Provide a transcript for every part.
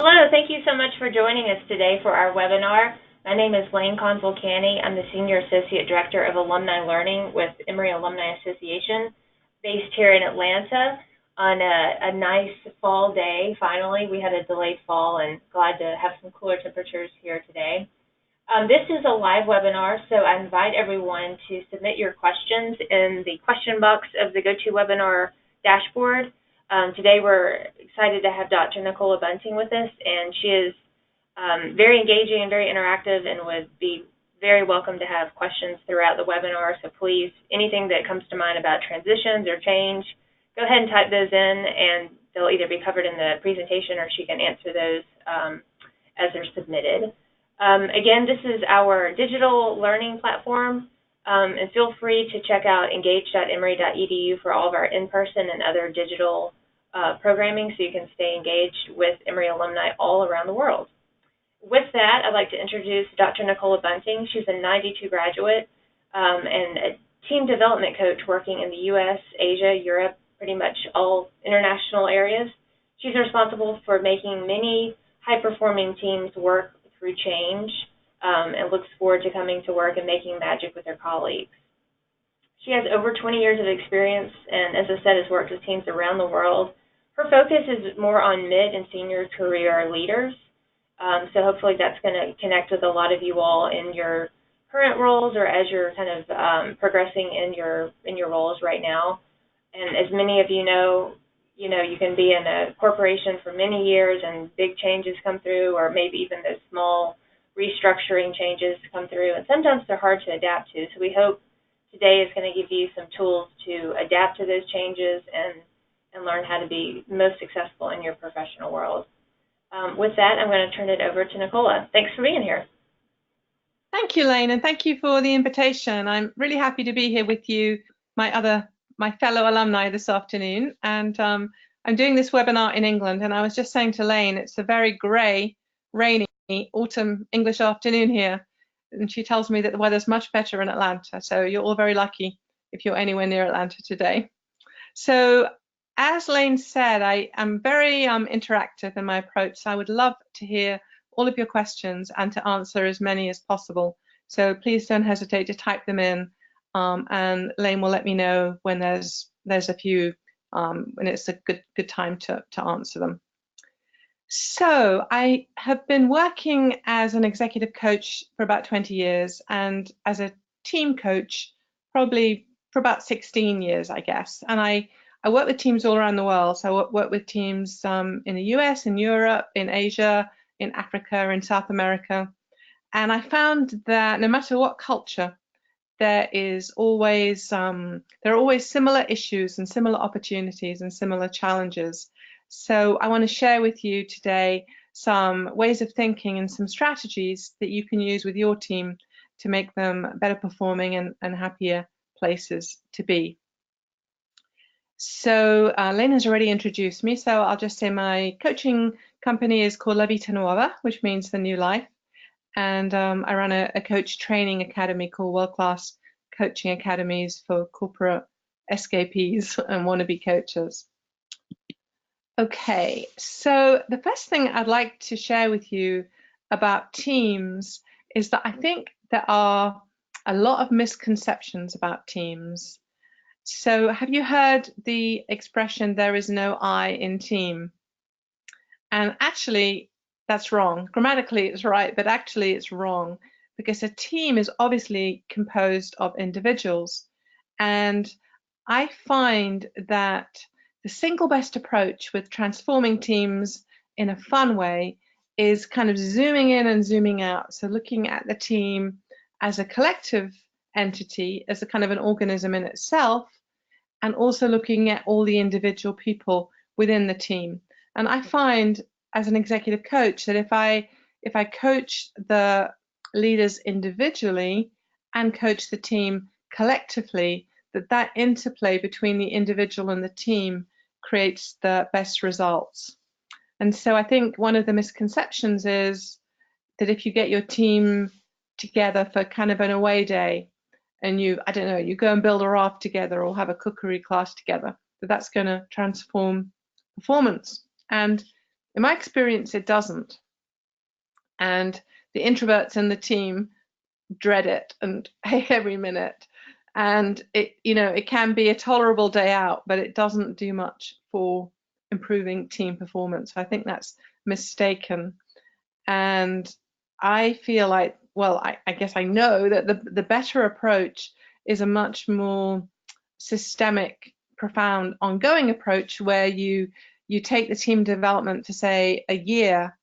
Hello, thank you so much for joining us today for our webinar. My name is Lane Consul-Canny. I'm the Senior Associate Director of Alumni Learning with Emory Alumni Association, based here in Atlanta on a nice fall day. Finally, we had a delayed fall and glad to have some cooler temperatures here today. This is a live webinar, so I invite everyone to submit your questions in the question box of the GoToWebinar dashboard. Today we're excited to have Dr. Nicola Bunting with us, and she is very engaging and very interactive and would be very welcome to have questions throughout the webinar. So please, anything that comes to mind about transitions or change, go ahead and type those in, and they'll either be covered in the presentation or she can answer those as they're submitted. Again, this is our digital learning platform, and feel free to check out engage.emory.edu for all of our in-person and other digital programming so you can stay engaged with Emory alumni all around the world. With that, I'd like to introduce Dr. Nicola Bunting. She's a 92 graduate and a team development coach working in the U.S., Asia, Europe, pretty much all international areas. She's responsible for making many high-performing teams work through change and looks forward to coming to work and making magic with her colleagues. She has over 20 years of experience and, as I said, has worked with teams around the world. Her focus is more on mid and senior career leaders, so hopefully that's going to connect with a lot of you all in your current roles or as you're kind of progressing in your roles right now. And as many of you know, you can be in a corporation for many years and big changes come through, or maybe even those small restructuring changes come through, and sometimes they're hard to adapt to. So we hope today is going to give you some tools to adapt to those changes and learn how to be most successful in your professional world. With that, I'm going to turn it over to Nicola. Thanks for being here. Thank you, Lane, and thank you for the invitation. I'm really happy to be here with you, my fellow alumni this afternoon. And I'm doing this webinar in England, and I was just saying to Lane, it's a very grey, rainy autumn English afternoon here. And she tells me that the weather's much better in Atlanta. So you're all very lucky if you're anywhere near Atlanta today. So as Lane said, I am very interactive in my approach. So I would love to hear all of your questions and to answer as many as possible. So please don't hesitate to type them in, and Lane will let me know when there's a few, when it's a good time to answer them. So I have been working as an executive coach for about 20 years and as a team coach probably for about 16 years, I guess. And I work with teams all around the world. So I work with teams in the US, in Europe, in Asia, in Africa, in South America. And I found that no matter what culture, there are always similar issues and similar opportunities and similar challenges. So I want to share with you today some ways of thinking and some strategies that you can use with your team to make them better performing and happier places to be. So Lane has already introduced me, so I'll just say my coaching company is called La Vita Nuova, which means the new life. And I run a coach training academy called World Class Coaching Academies for corporate escapees and wannabe coaches. Okay, so the first thing I'd like to share with you about teams is that I think there are a lot of misconceptions about teams. So have you heard the expression, there is no I in team? And actually, that's wrong. Grammatically, it's right, but actually it's wrong because a team is obviously composed of individuals. And I find that the single best approach with transforming teams in a fun way is kind of zooming in and zooming out. So looking at the team as a collective entity, as a kind of an organism in itself, and also looking at all the individual people within the team. And I find as an executive coach that if I coach the leaders individually and coach the team collectively, that interplay between the individual and the team creates the best results. And so I think one of the misconceptions is that if you get your team together for kind of an away day and you go and build a raft together or have a cookery class together, that's going to transform performance. And In my experience, it doesn't. And the introverts in the team dread it and hate every minute. And it can be a tolerable day out, but it doesn't do much for improving team performance. I think that's mistaken. And I feel like, well, I guess I know that the better approach is a much more systemic, profound, ongoing approach where you take the team development to, say, a year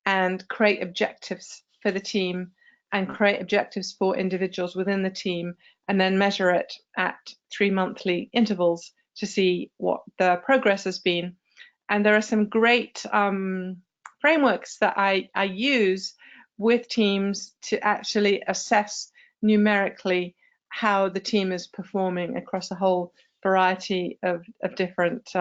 and create objectives for the team and create objectives for individuals within the team, and then measure it at 3 monthly intervals to see what the progress has been. And there are some great frameworks that I use with teams to actually assess numerically how the team is performing across a whole variety of different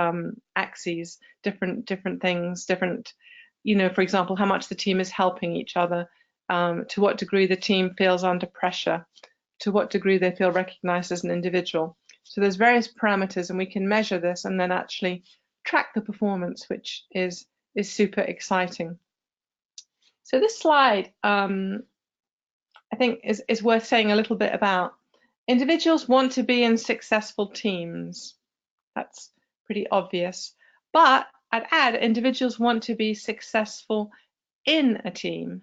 axes, different things, for example, how much the team is helping each other, to what degree the team feels under pressure, to what degree they feel recognized as an individual. So there's various parameters, and we can measure this and then actually track the performance, which is super exciting. So this slide, I think, is worth saying a little bit about. Individuals want to be in successful teams. That's pretty obvious. But I'd add, individuals want to be successful in a team.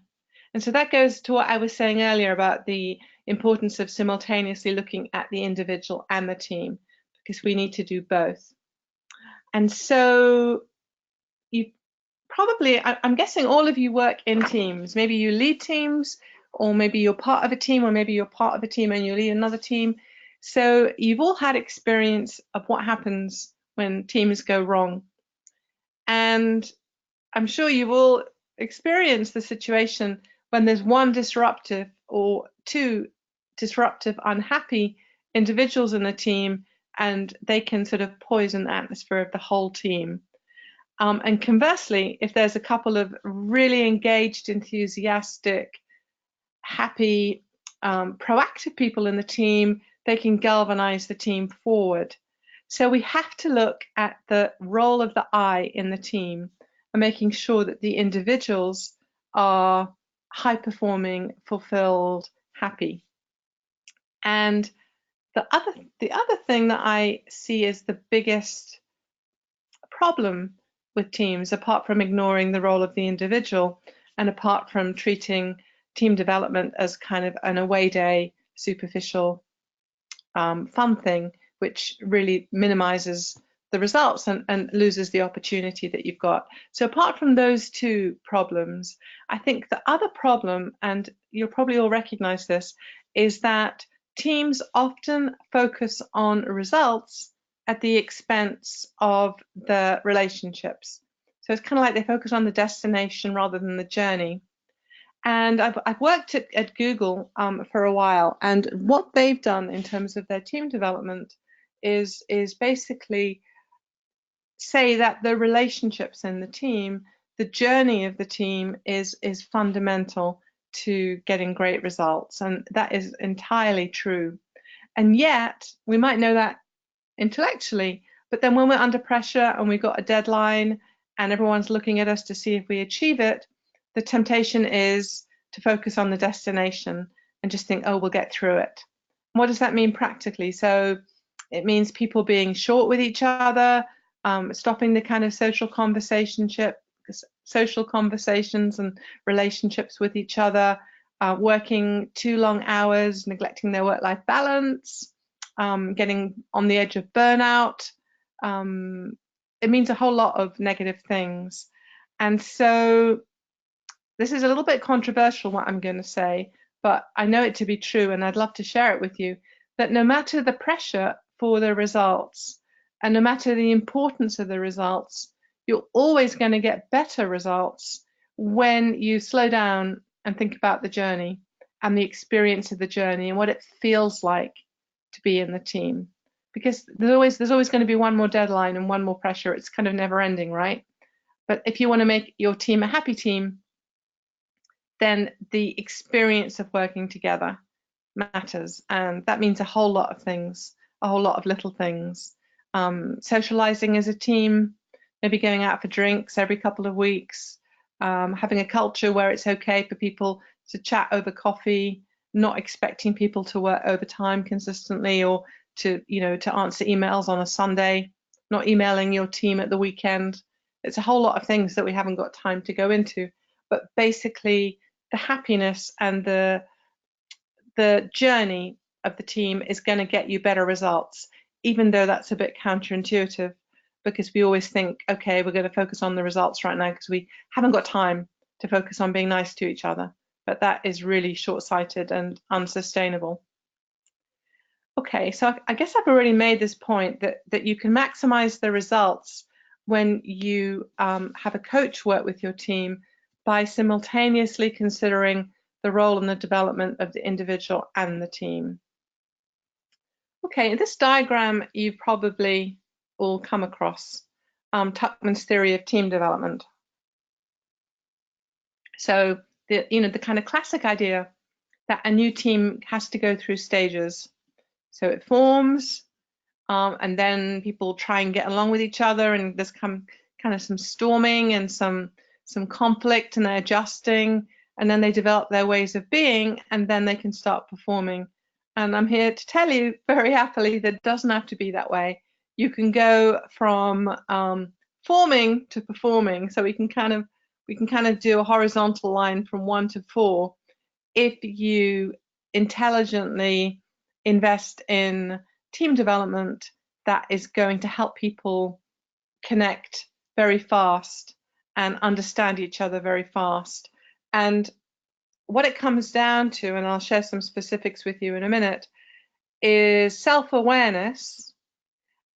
And so that goes to what I was saying earlier about the importance of simultaneously looking at the individual and the team, because we need to do both. And so you probably, I'm guessing all of you work in teams. Maybe you lead teams, or maybe you're part of a team, or maybe you're part of a team and you lead another team. So you've all had experience of what happens when teams go wrong. And I'm sure you've all experienced the situation when there's one disruptive or two disruptive, unhappy individuals in the team, and they can sort of poison the atmosphere of the whole team. And conversely, if there's a couple of really engaged, enthusiastic, happy, proactive people in the team, they can galvanize the team forward. So we have to look at the role of the I in the team and making sure that the individuals are high performing, fulfilled, happy. And the other thing that I see as the biggest problem with teams, apart from ignoring the role of the individual and apart from treating team development as kind of an away day, superficial, fun thing, which really minimizes the results and loses the opportunity that you've got. So apart from those two problems, I think the other problem, and you'll probably all recognize this, is that teams often focus on results at the expense of the relationships. So it's kind of like they focus on the destination rather than the journey. And I've worked at Google for a while, and what they've done in terms of their team development is basically say that the relationships in the team, the journey of the team is fundamental to getting great results, and that is entirely true. And yet we might know that intellectually, but then when we're under pressure and we've got a deadline and everyone's looking at us to see if we achieve it, the temptation is to focus on the destination and just think, oh, we'll get through it. What does that mean practically? So it means people being short with each other, stopping the kind of social conversations and relationships with each other, working too long hours, neglecting their work-life balance, getting on the edge of burnout. It means a whole lot of negative things. And so this is a little bit controversial, what I'm going to say, but I know it to be true, and I'd love to share it with you, that no matter the pressure for the results, and no matter the importance of the results, you're always going to get better results when you slow down and think about the journey and the experience of the journey and what it feels like to be in the team. Because there's always going to be one more deadline and one more pressure. It's kind of never ending, right? But if you want to make your team a happy team, then the experience of working together matters. And that means a whole lot of things, a whole lot of little things. Socializing as a team, maybe going out for drinks every couple of weeks, having a culture where it's okay for people to chat over coffee, not expecting people to work overtime consistently, or to answer emails on a Sunday, not emailing your team at the weekend. It's a whole lot of things that we haven't got time to go into, but basically the happiness and the journey of the team is going to get you better results, even though that's a bit counterintuitive, because we always think, okay, we're going to focus on the results right now because we haven't got time to focus on being nice to each other. But that is really short-sighted and unsustainable. Okay, so I guess I've already made this point that you can maximize the results when you have a coach work with your team by simultaneously considering the role and the development of the individual and the team. Okay, this diagram you've probably all come across, Tuckman's theory of team development. So the kind of classic idea that a new team has to go through stages. So it forms, and then people try and get along with each other, and there's kind of some storming and some conflict, and they're adjusting, and then they develop their ways of being, and then they can start performing. And I'm here to tell you very happily that it doesn't have to be that way. You can go from forming to performing. So we can kind of do a horizontal line from 1 to 4 if you intelligently invest in team development that is going to help people connect very fast and understand each other very fast. And what it comes down to, and I'll share some specifics with you in a minute, is self-awareness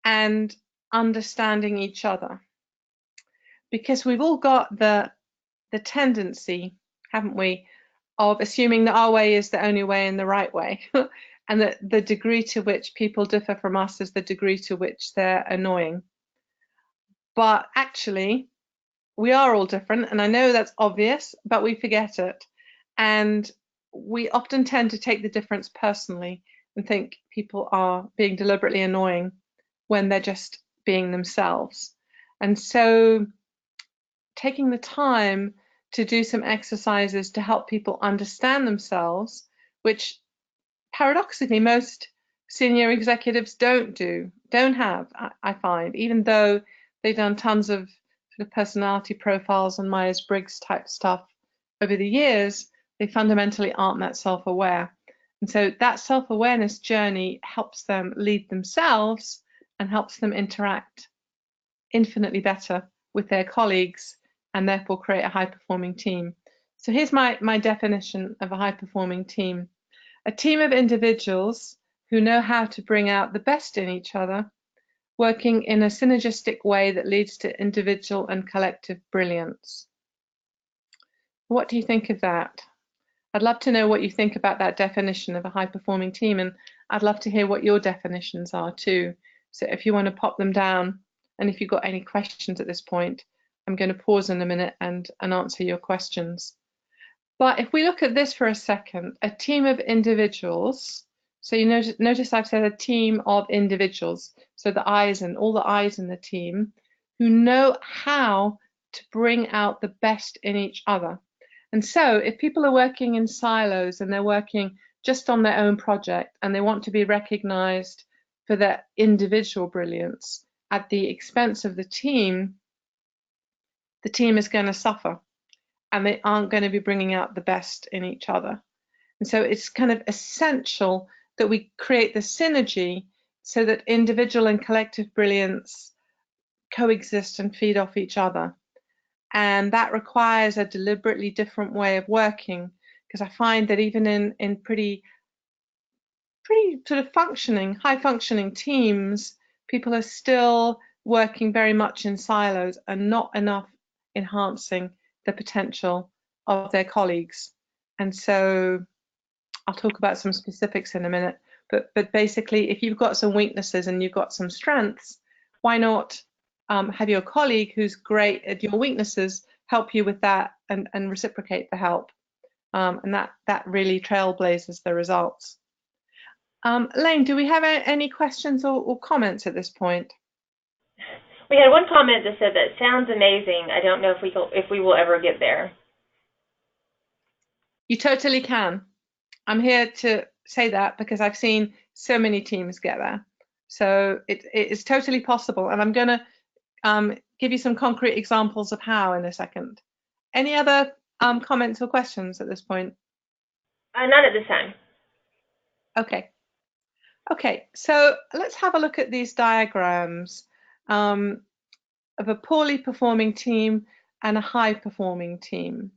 and understanding each other. Because we've all got the tendency, haven't we, of assuming that our way is the only way and the right way. And that the degree to which people differ from us is the degree to which they're annoying. But actually, we are all different, and I know that's obvious, but we forget it. And we often tend to take the difference personally and think people are being deliberately annoying when they're just being themselves. And so taking the time to do some exercises to help people understand themselves, which paradoxically most senior executives don't have, I find, even though they've done tons of sort of personality profiles and Myers-Briggs type stuff over the years, they fundamentally aren't that self-aware. And so that self-awareness journey helps them lead themselves and helps them interact infinitely better with their colleagues and therefore create a high-performing team. So here's my definition of a high-performing team. A team of individuals who know how to bring out the best in each other, working in a synergistic way that leads to individual and collective brilliance. What do you think of that? I'd love to know what you think about that definition of a high-performing team, and I'd love to hear what your definitions are too. So if you want to pop them down, and if you've got any questions at this point, I'm going to pause in a minute and answer your questions. But if we look at this for a second, a team of individuals, so you notice I've said a team of individuals, so all the eyes in the team, who know how to bring out the best in each other. And so if people are working in silos and they're working just on their own project and they want to be recognized for their individual brilliance at the expense of the team is going to suffer, and they aren't going to be bringing out the best in each other. And so it's kind of essential that we create the synergy so that individual and collective brilliance coexist and feed off each other. And that requires a deliberately different way of working, because I find that even in pretty sort of high functioning teams, people are still working very much in silos and not enough enhancing the potential of their colleagues. And so I'll talk about some specifics in a minute, but basically, if you've got some weaknesses and you've got some strengths, why not have your colleague who's great at your weaknesses help you with that and reciprocate the help, and that really trailblazes the results. Elaine, do we have any questions or comments at this point? We had one comment that said that sounds amazing. I don't know if we will ever get there. You totally can. I'm here to say that because I've seen so many teams get there. So it is totally possible. And I'm going to give you some concrete examples of how in a second. Any other comments or questions at this point? Not at this time. Okay. Okay, so let's have a look at these diagrams of a poorly performing team and a high performing team.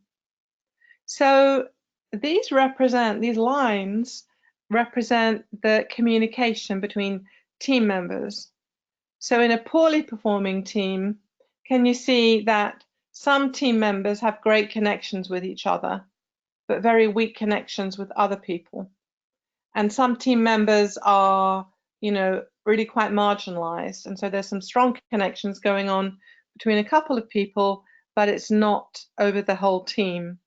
So these lines represent the communication between team members. So in a poorly performing team, can you see that some team members have great connections with each other, but very weak connections with other people? And some team members are, really quite marginalized. And so there's some strong connections going on between a couple of people, but it's not over the whole team.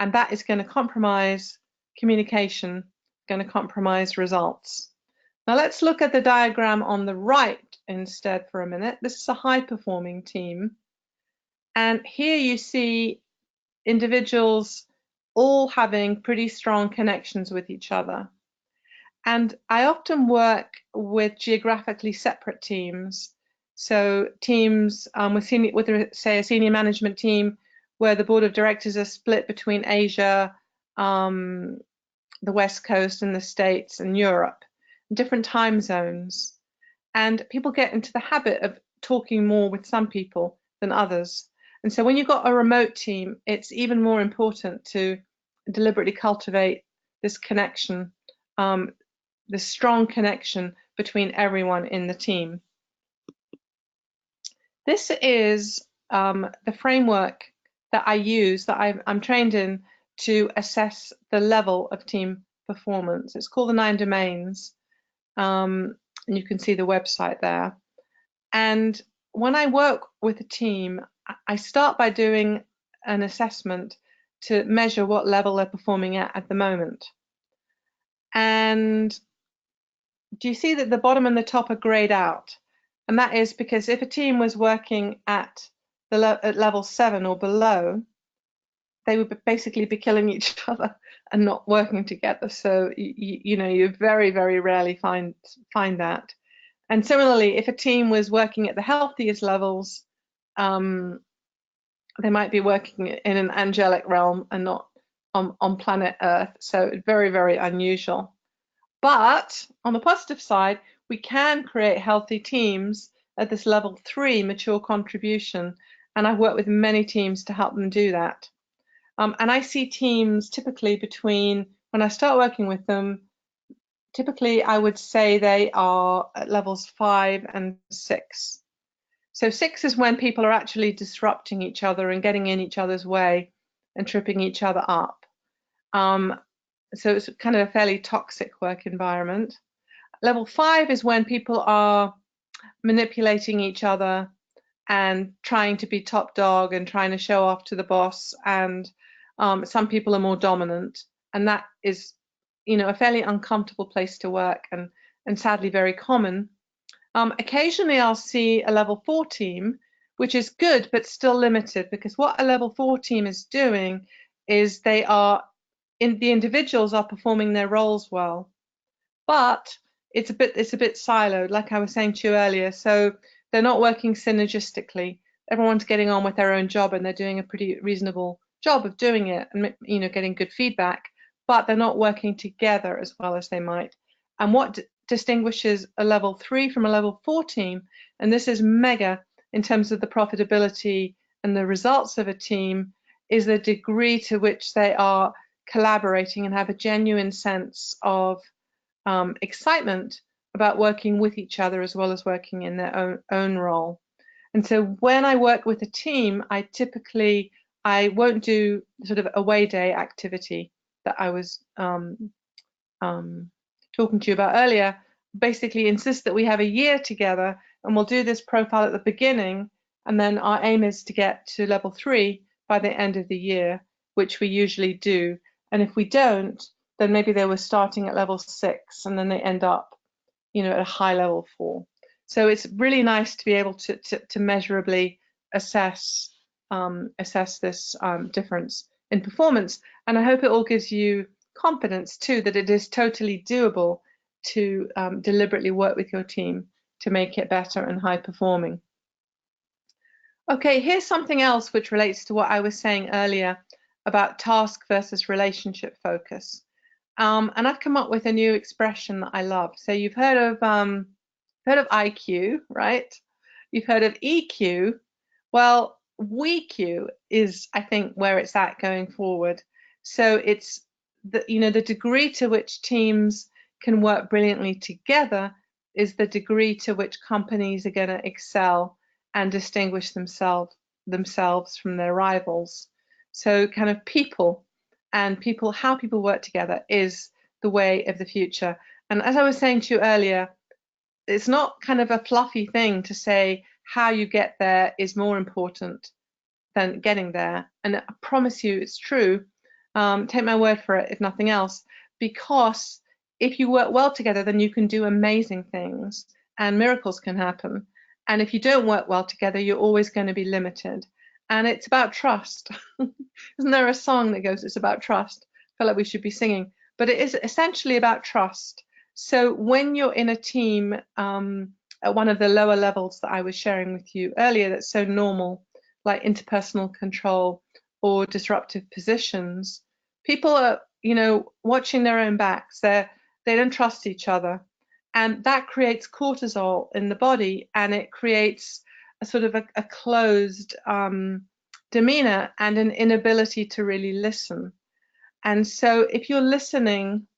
And that is going to compromise communication, going to compromise results. Now let's look at the diagram on the right instead for a minute. This is a high performing team. And here you see individuals all having pretty strong connections with each other. And I often work with geographically separate teams. So teams with say, a senior management team where the board of directors are split between Asia, the West Coast and the States and Europe, different time zones. And people get into the habit of talking more with some people than others. And so when you've got a remote team, it's even more important to deliberately cultivate this connection, the strong connection between everyone in the team. This is the framework that I use, that I'm trained in to assess the level of team performance. It's called the 9 domains, and you can see the website there. And when I work with a team, I start by doing an assessment to measure what level they're performing at the moment. And do you see that the bottom and the top are grayed out? And that is because if a team was working at level 7 or below, they would basically be killing each other and not working together. So you very, very rarely find that. And similarly, if a team was working at the healthiest levels, they might be working in an angelic realm and not on planet Earth. So very, very unusual. But on the positive side, we can create healthy teams at this level 3 mature contribution. And I've worked with many teams to help them do that. And I see teams typically when I start working with them, typically I would say they are at levels 5 and 6. So 6 is when people are actually disrupting each other and getting in each other's way and tripping each other up. So it's kind of a fairly toxic work environment. Level 5 is when people are manipulating each other and trying to be top dog and trying to show off to the boss. And some people are more dominant. And that is, a fairly uncomfortable place to work and sadly very common. Occasionally I'll see a level 4 team, which is good, but still limited, because what a level 4 team is doing is the individuals are performing their roles well, but it's a bit siloed, like I was saying to you earlier. So they're not working synergistically. Everyone's getting on with their own job and they're doing a pretty reasonable job of doing it and getting good feedback, but they're not working together as well as they might. And what distinguishes a level 3 from a level 4 team, and this is mega in terms of the profitability and the results of a team, is the degree to which they are collaborating and have a genuine sense of excitement about working with each other as well as working in their own role. And so when I work with a team, I won't do sort of away day activity that I was talking to you about earlier. Basically insist that we have a year together and we'll do this profile at the beginning, and then our aim is to get to level 3 by the end of the year, which we usually do. And if we don't, then maybe they were starting at level 6 and then they end up, at a high level 4. So it's really nice to be able to measurably assess this difference in performance. And I hope it all gives you confidence too that it is totally doable to deliberately work with your team to make it better and high performing. Okay, here's something else which relates to what I was saying earlier about task versus relationship focus. And I've come up with a new expression that I love. So you've heard of IQ, right? You've heard of EQ. Well, WeQ is, I think, where it's at going forward. So it's the degree to which teams can work brilliantly together is the degree to which companies are going to excel and distinguish themselves from their rivals. So kind of how people work together is the way of the future. And as I was saying to you earlier, it's not kind of a fluffy thing to say how you get there is more important than getting there. And I promise you it's true. Take my word for it, if nothing else, because if you work well together, then you can do amazing things and miracles can happen. And if you don't work well together, you're always going to be limited. And it's about trust. Isn't there a song that goes, it's about trust? I feel like we should be singing. But it is essentially about trust. So when you're in a team at one of the lower levels that I was sharing with you earlier, that's so normal, like interpersonal control or disruptive positions, people are, watching their own backs. They don't trust each other. And that creates cortisol in the body, and it creates a sort of a closed demeanor and an inability to really listen. And so if you're listening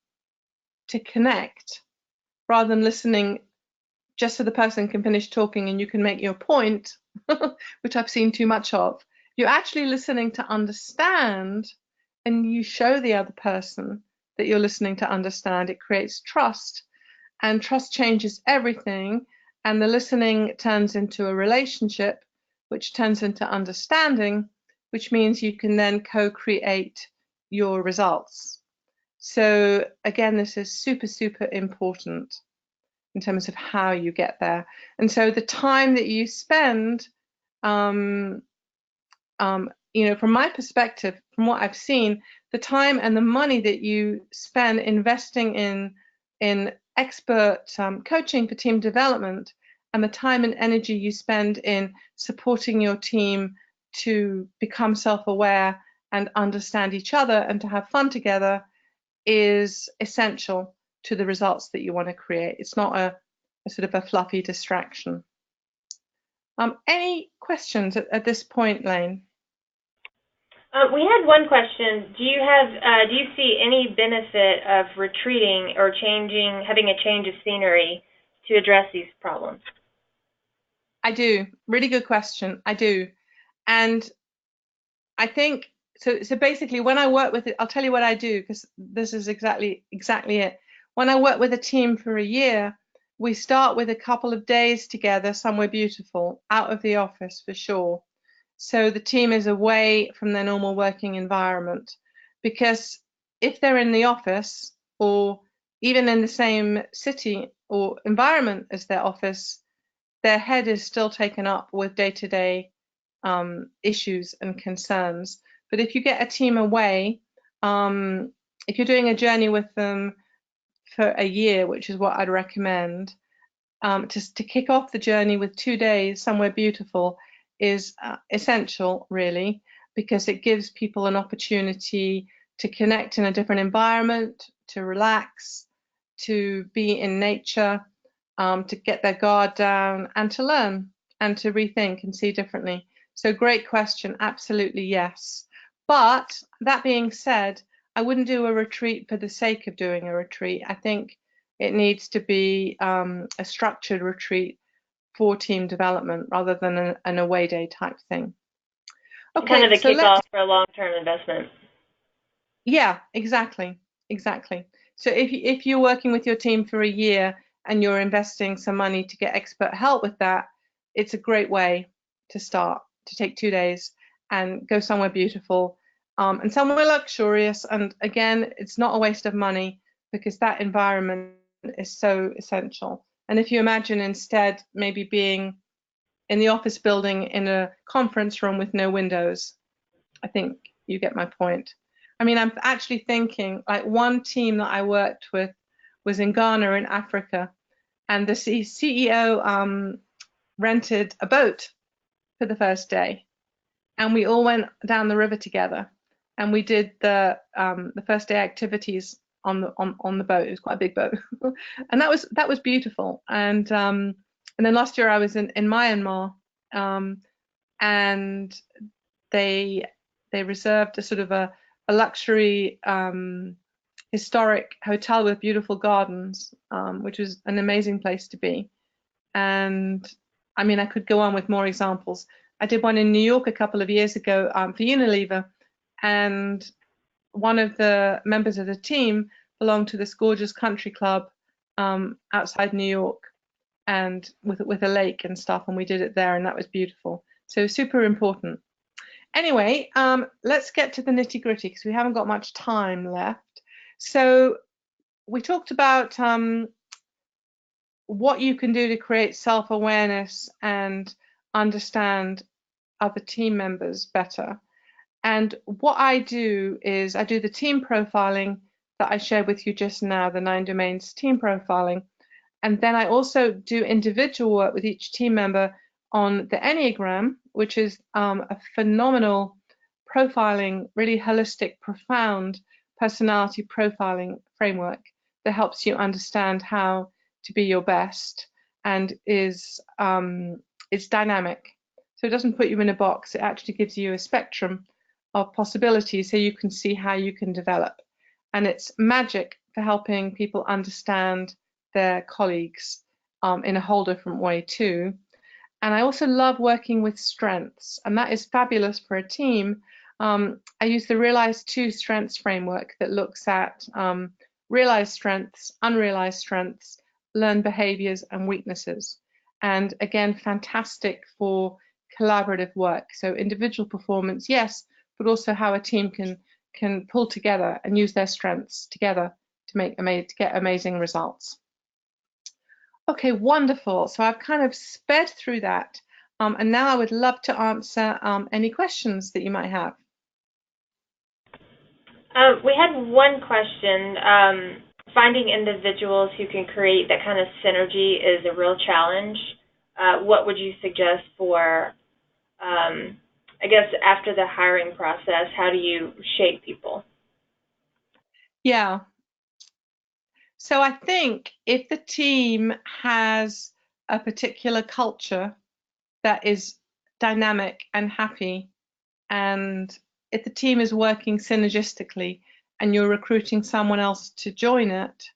to connect rather than listening just so the person can finish talking and you can make your point, which I've seen too much of, you're actually listening to understand, and you show the other person that you're listening to understand. It creates trust, and trust changes everything, and the listening turns into a relationship, which turns into understanding, which means you can then co-create your results. So again, this is super, super important in terms of how you get there. And so the time that you spend, from my perspective, from what I've seen, the time and the money that you spend investing in expert coaching for team development, and the time and energy you spend in supporting your team to become self-aware and understand each other and to have fun together is essential to the results that you want to create. It's not a sort of a fluffy distraction. Any questions at this point, Lane? We had one question. Do you see any benefit of retreating or having a change of scenery to address these problems? I do. Really good question. I do. And I think, so basically when I work with it, I'll tell you what I do, because this is exactly it. When I work with a team for a year, we start with a couple of days together somewhere beautiful, out of the office for sure. So the team is away from their normal working environment, because if they're in the office or even in the same city or environment as their office, their head is still taken up with day-to-day issues and concerns. But if you get a team away, if you're doing a journey with them for a year, which is what I'd recommend, to kick off the journey with 2 days somewhere beautiful is essential, really, because it gives people an opportunity to connect in a different environment, to relax, to be in nature, to get their guard down, and to learn and to rethink and see differently. So great question, absolutely yes. But that being said, I wouldn't do a retreat for the sake of doing a retreat. I think it needs to be a structured retreat for team development rather than an away day type thing. Okay, kind of a kickoff for a long-term investment. Yeah, exactly. So if you're working with your team for a year and you're investing some money to get expert help with that, it's a great way to start, to take 2 days and go somewhere beautiful and somewhere luxurious. And again, it's not a waste of money, because that environment is so essential And if you imagine instead maybe being in the office building in a conference room with no windows, I think you get my point. I mean, I'm actually thinking like one team that I worked with was in Ghana in Africa, and the CEO rented a boat for the first day, and we all went down the river together, and we did the first day activities on the boat. It was quite a big boat, and that was beautiful. And then last year I was in Myanmar, and they reserved a sort of a luxury historic hotel with beautiful gardens, which was an amazing place to be. And I mean, I could go on with more examples. I did one in New York a couple of years ago for Unilever, and one of the members of the team belonged to this gorgeous country club outside New York, and with a lake and stuff, and we did it there, and that was beautiful. So super important. Anyway, let's get to the nitty gritty because we haven't got much time left. So we talked about what you can do to create self-awareness and understand other team members better. And what I do is I do the team profiling that I shared with you just now, the 9 domains team profiling. And then I also do individual work with each team member on the Enneagram, which is a phenomenal profiling, really holistic, profound personality profiling framework that helps you understand how to be your best, and is it's dynamic. So it doesn't put you in a box. It actually gives you a spectrum of possibilities so you can see how you can develop. And it's magic for helping people understand their colleagues in a whole different way too. And I also love working with strengths, and that is fabulous for a team. I use the Realize 2 strengths framework that looks at realized strengths, unrealized strengths, learned behaviors, and weaknesses. And again, fantastic for collaborative work. So individual performance, yes, but also how a team can pull together and use their strengths together to get amazing results. Okay, wonderful. So I've kind of sped through that, and now I would love to answer any questions that you might have. We had one question. Finding individuals who can create that kind of synergy is a real challenge. What would you suggest for, I guess, after the hiring process, how do you shape people? Yeah. So I think if the team has a particular culture that is dynamic and happy, and if the team is working synergistically and you're recruiting someone else to join it,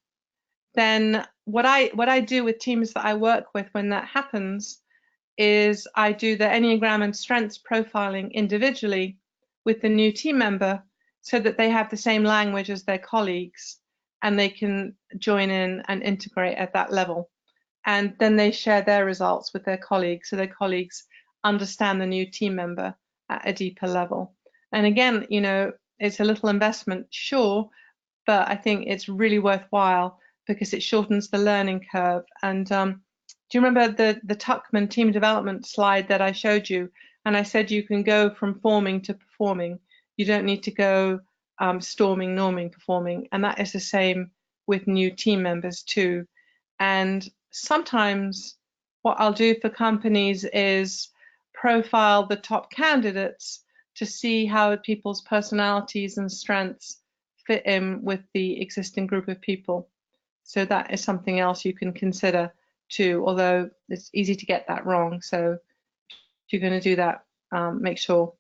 then what I do with teams that I work with when that happens is I do the Enneagram and strengths profiling individually with the new team member so that they have the same language as their colleagues and they can join in and integrate at that level. And then they share their results with their colleagues so their colleagues understand the new team member at a deeper level. And again, you know, it's a little investment, sure, but I think it's really worthwhile because it shortens the learning curve. And do you remember the Tuckman team development slide that I showed you? And I said you can go from forming to performing. You don't need to go storming, norming, performing. And that is the same with new team members too. And sometimes what I'll do for companies is profile the top candidates to see how people's personalities and strengths fit in with the existing group of people. So that is something else you can consider too, although it's easy to get that wrong. So if you're going to do that, make sure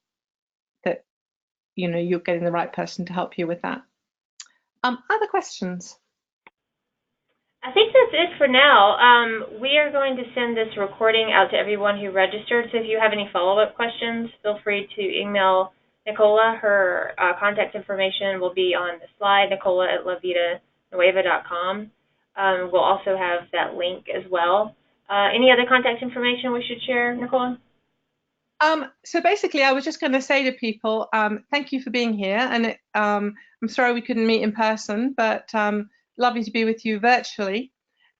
that you know you're getting the right person to help you with that. Other questions? I think that's it for now. We are going to send this recording out to everyone who registered, so if you have any follow-up questions, feel free to email Nicola. Her contact information will be on the slide, nicola@lavitanueva.com. We'll also have that link as well. Any other contact information we should share, Nicola? So basically, I was just going to say to people, thank you for being here. And I'm sorry we couldn't meet in person, but lovely to be with you virtually.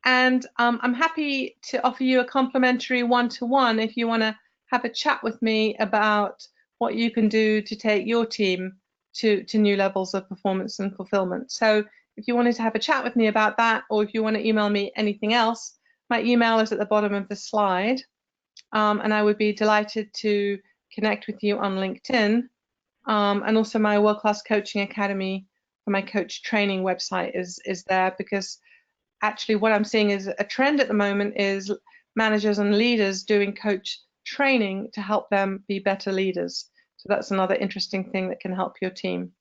And I'm happy to offer you a complimentary one-to-one if you want to have a chat with me about what you can do to take your team to new levels of performance and fulfillment. So if you wanted to have a chat with me about that, or if you want to email me anything else, my email is at the bottom of the slide. And I would be delighted to connect with you on LinkedIn. And also my World Class Coaching Academy for my coach training website is there, because actually what I'm seeing is a trend at the moment is managers and leaders doing coach training to help them be better leaders. So that's another interesting thing that can help your team.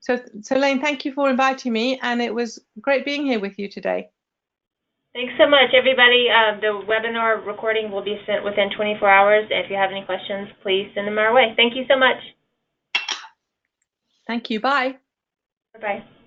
So Lane, thank you for inviting me, and it was great being here with you today. Thanks so much, everybody. The webinar recording will be sent within 24 hours. If you have any questions, please send them our way. Thank you so much. Thank you. Bye. Bye-bye.